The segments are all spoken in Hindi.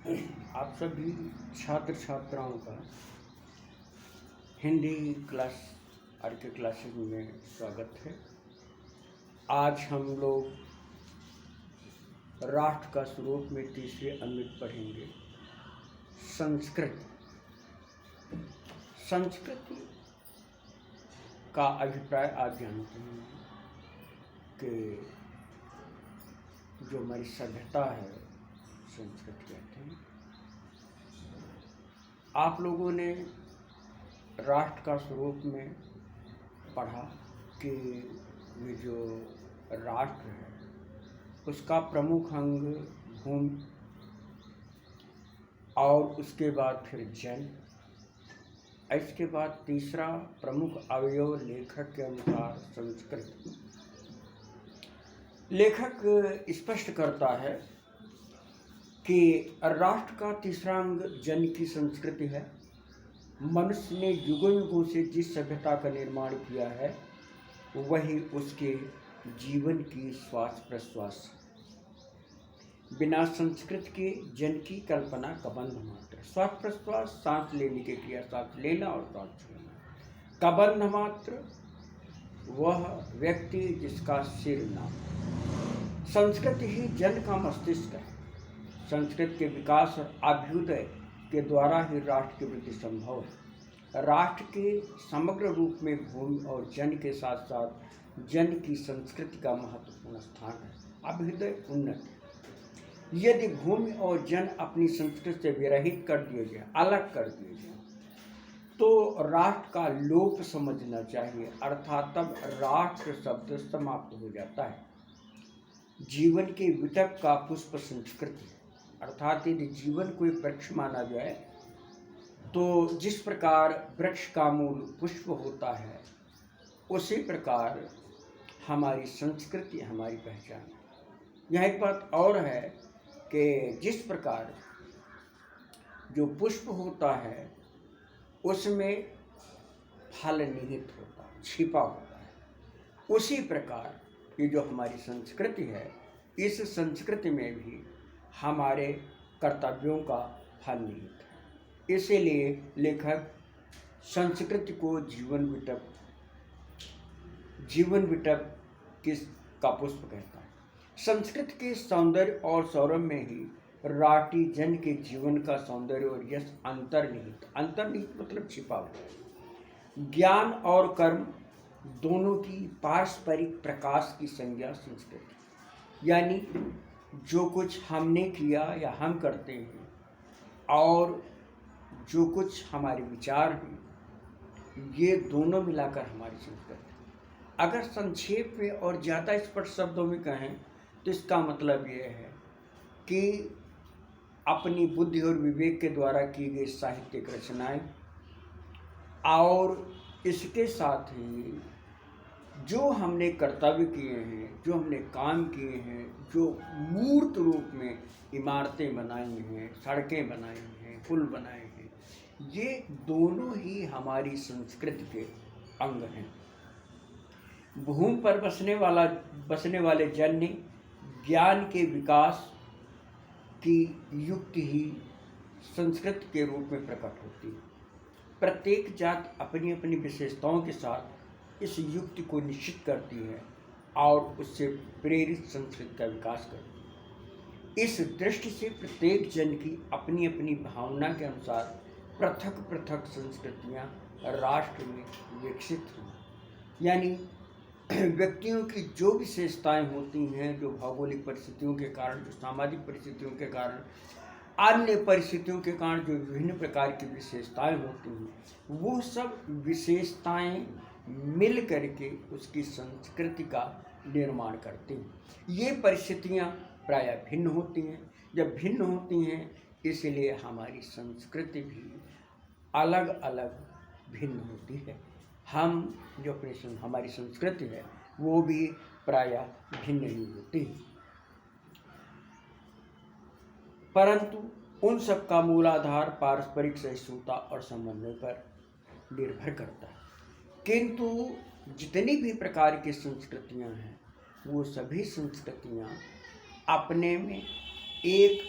आप सभी छात्र छात्राओं का हिंदी क्लास आर के क्लासेस में स्वागत है। आज हम लोग राष्ट्र का स्वरूप में तीसरे अमृत पढ़ेंगे। संस्कृति संस्कृति का अभिप्राय आप जानते हैं कि जो हमारी सभ्यता है संस्कृति कहते हैं। आप लोगों ने राष्ट्र का स्वरूप में पढ़ा कि ये जो राष्ट्र है उसका प्रमुख अंग भूमि और उसके बाद फिर जन, इसके बाद तीसरा प्रमुख अवयव लेखक के अनुसार संस्कृति। लेखक स्पष्ट करता है कि राष्ट्र का तीसरा अंग जन की संस्कृति है। मनुष्य ने युगों युगों से जिस सभ्यता का निर्माण किया है वही उसके जीवन की श्वास प्रश्वास। बिना संस्कृति के जन की कल्पना कबंध मात्र। श्वास प्रश्वास सांस लेने की क्रिया, सांस लेना और सांस छोड़ना। कबंध मात्र वह व्यक्ति जिसका सिर ना। संस्कृति ही जन का मस्तिष्क है। संस्कृति के विकास और अभ्युदय के द्वारा ही राष्ट्र की वृद्धि संभव है। राष्ट्र के समग्र रूप में भूमि और जन के साथ साथ जन की संस्कृति का महत्वपूर्ण स्थान है। अभ्युदय उन्नति। यदि भूमि और जन अपनी संस्कृति से विरहित कर दिए जाए, अलग कर दिए जाए, तो राष्ट्र का लोप समझना चाहिए, अर्थात तब राष्ट्र शब्द समाप्त हो जाता है। जीवन के विटप का पुष्प संस्कृति, अर्थात यदि जीवन को एक वृक्ष माना जाए तो जिस प्रकार वृक्ष का मूल पुष्प होता है उसी प्रकार हमारी संस्कृति हमारी पहचान है। यह एक बात और है कि जिस प्रकार जो पुष्प होता है उसमें फल निहित होता है, छिपा होता है, उसी प्रकार ये जो हमारी संस्कृति है इस संस्कृति में भी हमारे कर्तव्यों का फल निहित है। इसीलिए लेखक संस्कृति को जीवन विटप का पुष्प कहता है। संस्कृति के सौंदर्य और सौरभ में ही राटी जन के जीवन का सौंदर्य और यश अंतर्निहित मतलब छिपा हुआ है। ज्ञान और कर्म दोनों की पारस्परिक प्रकाश की संज्ञा संस्कृति, यानी जो कुछ हमने किया या हम करते हैं और जो कुछ हमारे विचार हैं, ये दोनों मिलाकर हमारी संस्कृति। अगर संक्षेप में और ज़्यादा स्पष्ट शब्दों में कहें तो इसका मतलब ये है कि अपनी बुद्धि और विवेक के द्वारा की गई साहित्यिक रचनाएं और इसके साथ ही जो हमने कर्तव्य किए हैं, जो हमने काम किए हैं, जो मूर्त रूप में इमारतें बनाई हैं, सड़कें बनाई हैं, पुल बनाए हैं, ये दोनों ही हमारी संस्कृति के अंग हैं। भूमि पर बसने वाले जन ने ज्ञान के विकास की युक्ति ही संस्कृति के रूप में प्रकट होती है। प्रत्येक जात अपनी अपनी विशेषताओं के साथ इस युक्ति को निश्चित करती है और उससे प्रेरित संस्कृति का विकास करती है। इस दृष्टि से प्रत्येक जन की अपनी अपनी भावना के अनुसार पृथक पृथक संस्कृतियाँ राष्ट्र में विकसित हुई। यानी व्यक्तियों की जो विशेषताएं होती हैं, जो भौगोलिक परिस्थितियों के कारण, जो सामाजिक परिस्थितियों के कारण, अन्य परिस्थितियों के कारण जो विभिन्न प्रकार की विशेषताएं होती हैं, वो सब विशेषताएं मिल करके उसकी संस्कृति का निर्माण करती हैं। ये परिस्थितियां प्रायः भिन्न होती हैं। जब भिन्न होती हैं इसलिए हमारी संस्कृति भी अलग अलग भिन्न होती है। हम जो हमारी संस्कृति है वो भी प्रायः भिन्न ही होती है, परंतु उन सब का मूलाधार पारस्परिक सहिष्णुता और समन्वय पर निर्भर करता है। किंतु जितनी भी प्रकार की संस्कृतियां हैं वो सभी संस्कृतियां अपने में एक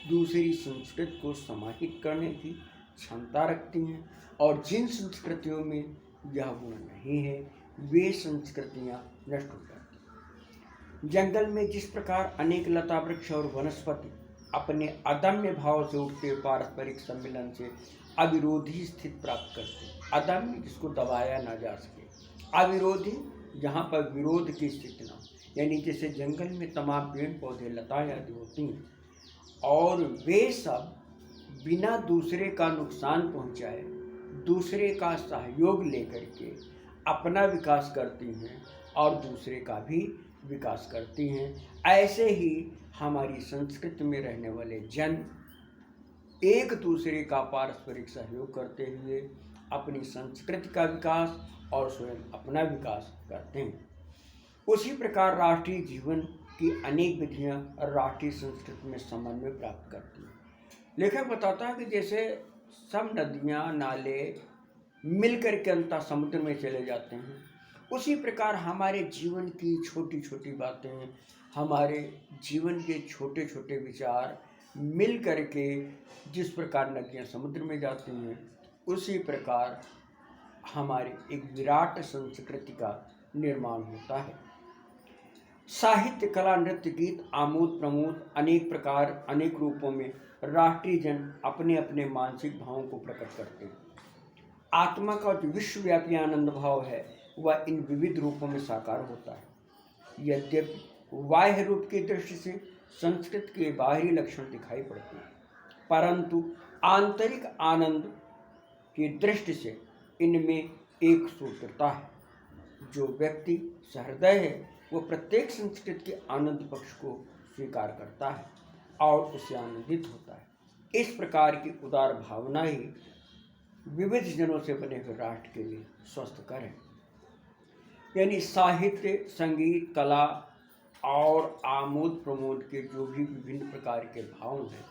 दूसरी संस्कृति को समाहित करने की क्षमता रखती हैं, और जिन संस्कृतियों में यह गुण नहीं है वे संस्कृतियाँ नष्ट हो जाती हैं। जंगल में जिस प्रकार अनेक लता वृक्ष और वनस्पति अपने अदम्य भाव से उठते पारस्परिक सम्मिलन से अविरोधी स्थिति प्राप्त करते हैं, अदम्य जिसको दबाया ना जा सके, अविरोधी जहाँ पर विरोध की स्थिति ना हो, यानी जैसे जंगल में तमाम पेड़ पौधे लताएं आदि होती हैं और वे सब बिना दूसरे का नुकसान पहुँचाए दूसरे का सहयोग लेकर के अपना विकास करती हैं और दूसरे का भी विकास करती हैं। ऐसे ही हमारी संस्कृति में रहने वाले जन एक दूसरे का पारस्परिक सहयोग करते हुए अपनी संस्कृति का विकास और स्वयं अपना विकास करते हैं। उसी प्रकार राष्ट्रीय जीवन की अनेक विधियां राष्ट्रीय संस्कृति में समन्वय प्राप्त करती हैं। लेखक बताता है कि जैसे सब नदियां नाले मिलकर के अंततः समुद्र में चले जाते हैं, उसी प्रकार हमारे जीवन की छोटी छोटी बातें, हमारे जीवन के छोटे छोटे विचार मिल कर के जिस प्रकार नदियाँ समुद्र में जाती हैं, उसी प्रकार हमारे एक विराट संस्कृति का निर्माण होता है। साहित्य, कला, नृत्य, गीत, आमोद प्रमोद अनेक प्रकार अनेक रूपों में राष्ट्रीय जन अपने अपने मानसिक भावों को प्रकट करते हैं। आत्मा का जो विश्वव्यापी आनंद भाव है वह इन विविध रूपों में साकार होता है। यद्यपि बाह्य रूप की दृष्टि से संस्कृत के बाहरी लक्षण दिखाई पड़ते हैं, परंतु आंतरिक आनंद की दृष्टि से इनमें एक सूत्रता है। जो व्यक्ति सहृदय है वो प्रत्येक संस्कृति के आनंद पक्ष को स्वीकार करता है और उससे आनंदित होता है। इस प्रकार की उदार भावना ही विविध जनों से बने हुए राष्ट्र के लिए स्वस्थकर है। यानी साहित्य, संगीत, कला और आमोद प्रमोद के जो भी विभिन्न प्रकार के भाव हैं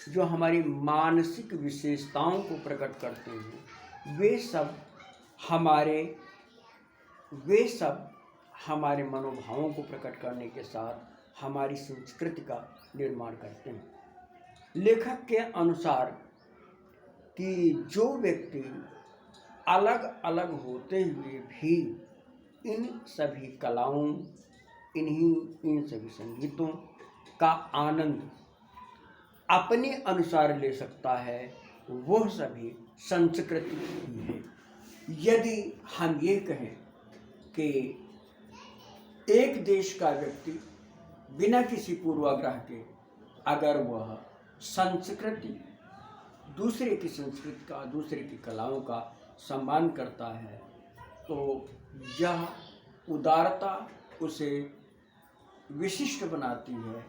जो हमारी मानसिक विशेषताओं को प्रकट करते हैं, वे सब हमारे मनोभावों को प्रकट करने के साथ हमारी संस्कृति का निर्माण करते हैं। लेखक के अनुसार कि जो व्यक्ति अलग अलग होते हुए भी इन सभी कलाओं, इन सभी संगीतों का आनंद अपने अनुसार ले सकता है, वह सभी संस्कृति ही है। यदि हम ये कहें कि एक देश का व्यक्ति बिना किसी पूर्वाग्रह के अगर वह संस्कृति, दूसरे की संस्कृति का, दूसरे की कलाओं का सम्मान करता है, तो यह उदारता उसे विशिष्ट बनाती है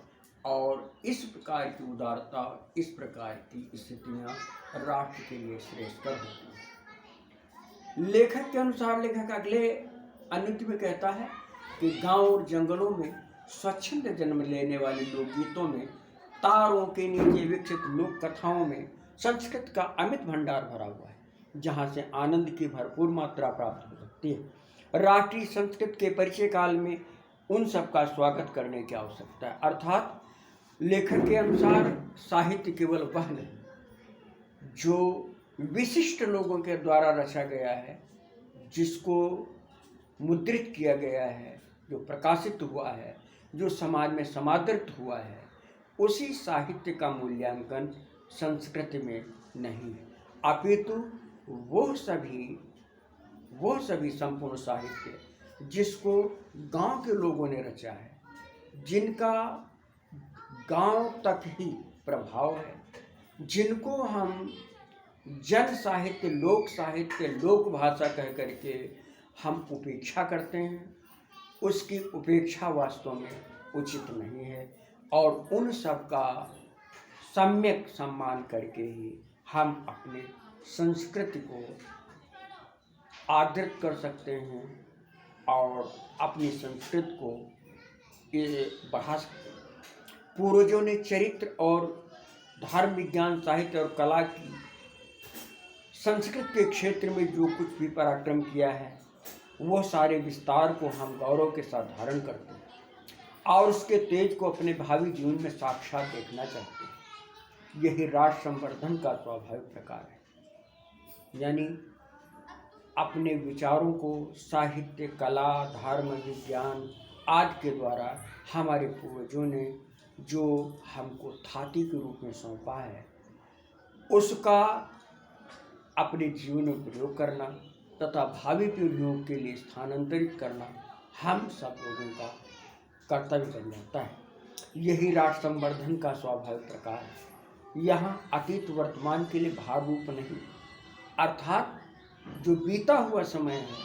और इस प्रकार की उदारता, इस प्रकार की स्थितियाँ राष्ट्र के लिए श्रेष्ठकर होती हैं। लेखक के अनुसार लेखक अगले अनुक्ति में कहता है कि गांव और जंगलों में स्वच्छंद जन्म लेने वाले लोकगीतों में, तारों के नीचे विकसित लोक कथाओं में संस्कृत का अमित भंडार भरा हुआ है, जहाँ से आनंद की भरपूर मात्रा प्राप्त हो सकती है। राष्ट्रीय संस्कृत के परिचय काल में उन सब का स्वागत करने की आवश्यकता है। अर्थात लेखक के अनुसार साहित्य केवल वह नहीं जो विशिष्ट लोगों के द्वारा रचा गया है, जिसको मुद्रित किया गया है, जो प्रकाशित हुआ है, जो समाज में समादृत हुआ है, उसी साहित्य का मूल्यांकन संस्कृति में नहीं है, अपितु वो सभी संपूर्ण साहित्य जिसको गांव के लोगों ने रचा है, जिनका गांव तक ही प्रभाव है, जिनको हम जन साहित्य, लोक साहित्य, लोक भाषा कह करके हम उपेक्षा करते हैं, उसकी उपेक्षा वास्तव में उचित नहीं है और उन सब का सम्यक सम्मान करके ही हम अपने संस्कृति को आदृत कर सकते हैं और अपनी संस्कृति को बढ़ा सकते हैं। पूर्वजों ने चरित्र और धर्म, विज्ञान, साहित्य और कला की संस्कृत के क्षेत्र में जो कुछ भी पराक्रम किया है, वह सारे विस्तार को हम गौरव के साथ धारण करते हैं और उसके तेज को अपने भावी जीवन में साक्षात देखना चाहते हैं। यही राष्ट्र संवर्धन का स्वाभाविक प्रकार है। यानी अपने विचारों को साहित्य, कला, धर्म, विज्ञान आदि के द्वारा हमारे पूर्वजों ने जो हमको थाती के रूप में सौंपा है, उसका अपने जीवन में प्रयोग करना तथा भावी पीढ़ियों के लिए स्थानांतरित करना हम सब लोगों का कर्तव्य बन जाता है। यही राष्ट्र संवर्धन का स्वाभाविक प्रकार है। यहाँ अतीत वर्तमान के लिए भार रूप नहीं, अर्थात जो बीता हुआ समय है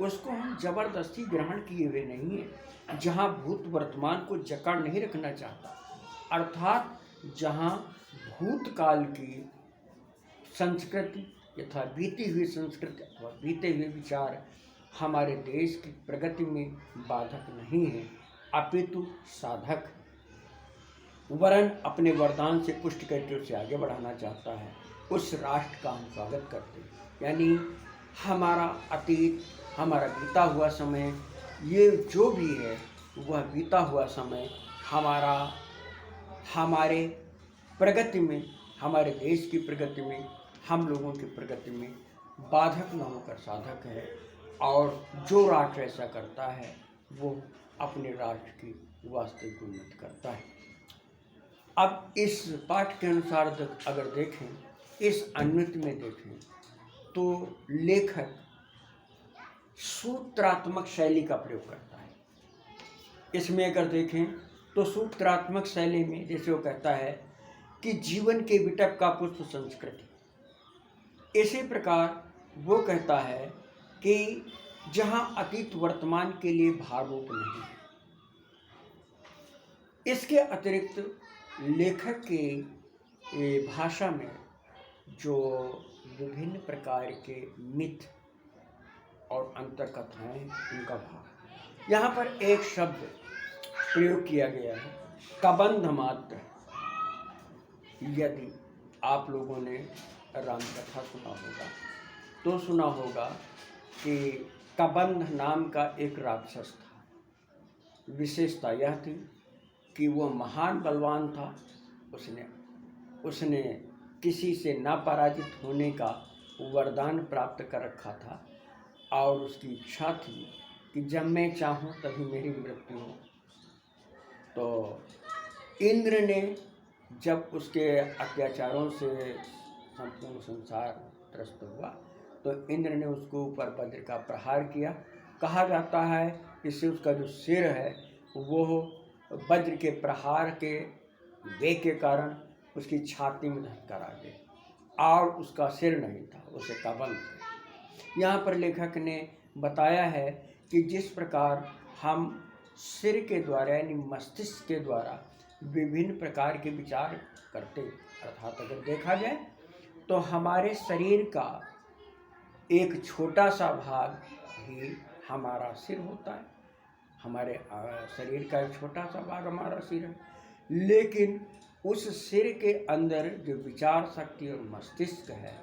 उसको हम जबरदस्ती ग्रहण किए हुए नहीं है। जहाँ भूत वर्तमान को जकड़ नहीं रखना चाहता, अर्थात जहाँ भूतकाल की संस्कृति यथा बीती हुई संस्कृति अथवा बीते हुए विचार हमारे देश की प्रगति में बाधक नहीं है, अपितु साधक, वरन अपने वरदान से पुष्ट करके उसे आगे बढ़ाना चाहता है, उस राष्ट्र का हम स्वागत करते हैं। यानी हमारा अतीत, हमारा बीता हुआ समय, ये जो भी है वह बीता हुआ समय हमारे प्रगति में, हमारे देश की प्रगति में, हम लोगों की प्रगति में बाधक न होकर साधक है। और जो राष्ट्र ऐसा करता है वो अपने राष्ट्र की वास्तविक उन्नति करता है। अब इस पाठ के अनुसार अगर देखें, इस अन्वय में देखें तो लेखक सूत्रात्मक शैली का प्रयोग करता है। इसमें अगर देखें तो सूत्रात्मक शैली में जैसे वो कहता है कि जीवन के विटप का पुष्प संस्कृति, इसी प्रकार वो कहता है कि जहाँ अतीत वर्तमान के लिए भार रूप नहीं। इसके अतिरिक्त लेखक के भाषा में जो विभिन्न प्रकार के मिथ और अंतर कथाएं, उनका भाव, यहाँ पर एक शब्द प्रयोग किया गया है, कबंध मात्र। यदि आप लोगों ने रामकथा सुना होगा तो सुना होगा कि कबंध नाम का एक राक्षस था। विशेषता यह थी कि वह महान बलवान था। उसने किसी से न पराजित होने का वरदान प्राप्त कर रखा था और उसकी इच्छा थी कि जब मैं चाहूँ तभी मेरी मृत्यु हो। तो इंद्र ने जब उसके अत्याचारों से संपूर्ण संसार त्रस्त हुआ तो इंद्र ने उसको ऊपर वज्र का प्रहार किया। कहा जाता है इससे उसका जो सिर है वो वज्र के प्रहार के वेग के कारण उसकी छाती में धक्कर आ गया और उसका सिर नहीं था, उसे कबंध। यहाँ पर लेखक ने बताया है कि जिस प्रकार हम सिर के द्वारा यानी मस्तिष्क के द्वारा विभिन्न प्रकार के विचार करते, अर्थात अगर देखा जाए तो हमारे शरीर का एक छोटा सा भाग ही हमारा सिर होता है। हमारे शरीर का एक छोटा सा भाग हमारा सिर है, लेकिन उस सिर के अंदर जो विचार शक्ति और मस्तिष्क है,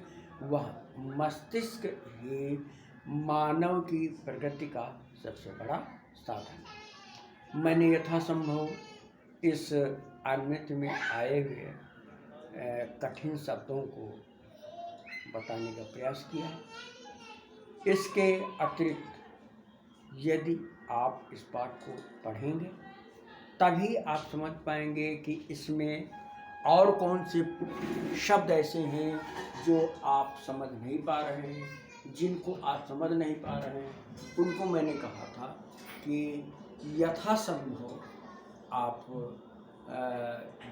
वह मस्तिष्क ही मानव की प्रगति का सबसे बड़ा साधन। मैंने यथासंभव इस अन्वय में आए हुए कठिन शब्दों को बताने का प्रयास किया है। इसके अतिरिक्त यदि आप इस पाठ को पढ़ेंगे तभी आप समझ पाएंगे कि इसमें और कौन से शब्द ऐसे हैं जो आप समझ नहीं पा रहे हैं, जिनको आप समझ नहीं पा रहे हैं। उनको मैंने कहा था कि यथासंभव आप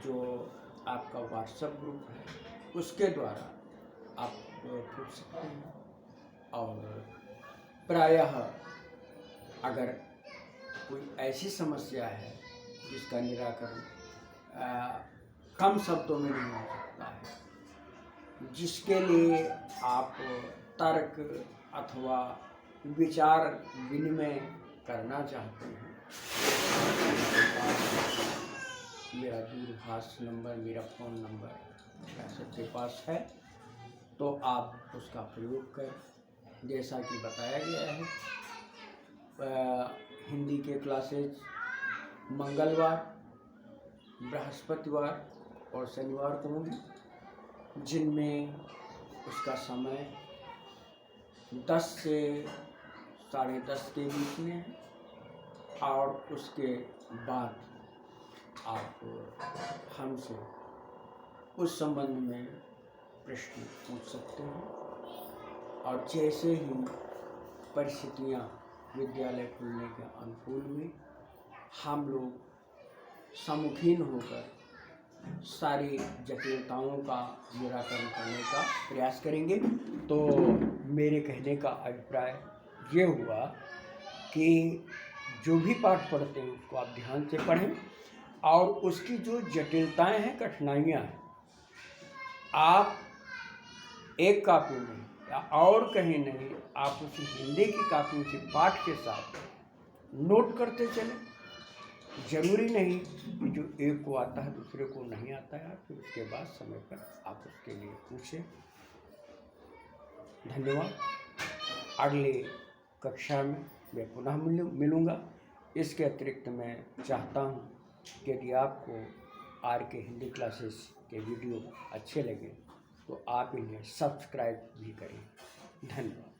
जो आपका व्हाट्सएप ग्रुप है उसके द्वारा आप पूछ सकते हैं। और प्रायः अगर कोई ऐसी समस्या है जिसका निराकरण कम शब्दों में नहीं हो सकता है, जिसके लिए आप तर्क अथवा विचार विनिमय करना चाहते हैं, मेरा दूरभाष नंबर, मेरा फ़ोन नंबर सबके पास है, तो आप उसका प्रयोग करें। जैसा कि बताया गया है, हिंदी के क्लासेज मंगलवार, बृहस्पतिवार और शनिवार करूँगी, जिनमें उसका समय 10 से 10:30 के बीच में है, और उसके बाद आप हमसे उस संबंध में प्रश्न पूछ सकते हैं। और जैसे ही परिस्थितियाँ विद्यालय खुलने के अनुकूल हुई, हम लोग सम्मुखीन होकर सारी जटिलताओं का निराकरण करने का प्रयास करेंगे। तो मेरे कहने का अभिप्राय ये हुआ कि जो भी पाठ पढ़ते हैं उसको आप ध्यान से पढ़ें, और उसकी जो जटिलताएं हैं, कठिनाइयाँ हैं, आप एक कॉपी में या और कहीं नहीं, आप उस हिंदी की कॉपी से पाठ के साथ नोट करते चलें। जरूरी नहीं कि जो एक को आता है दूसरे को नहीं आता है, फिर उसके बाद समय पर आप उसके लिए पूछें। धन्यवाद। अगले कक्षा में मैं पुनः मिलूँगा। इसके अतिरिक्त मैं चाहता हूँ कि यदि आपको आर के हिंदी क्लासेस के वीडियो अच्छे लगे तो आप इन्हें सब्सक्राइब भी करें। धन्यवाद।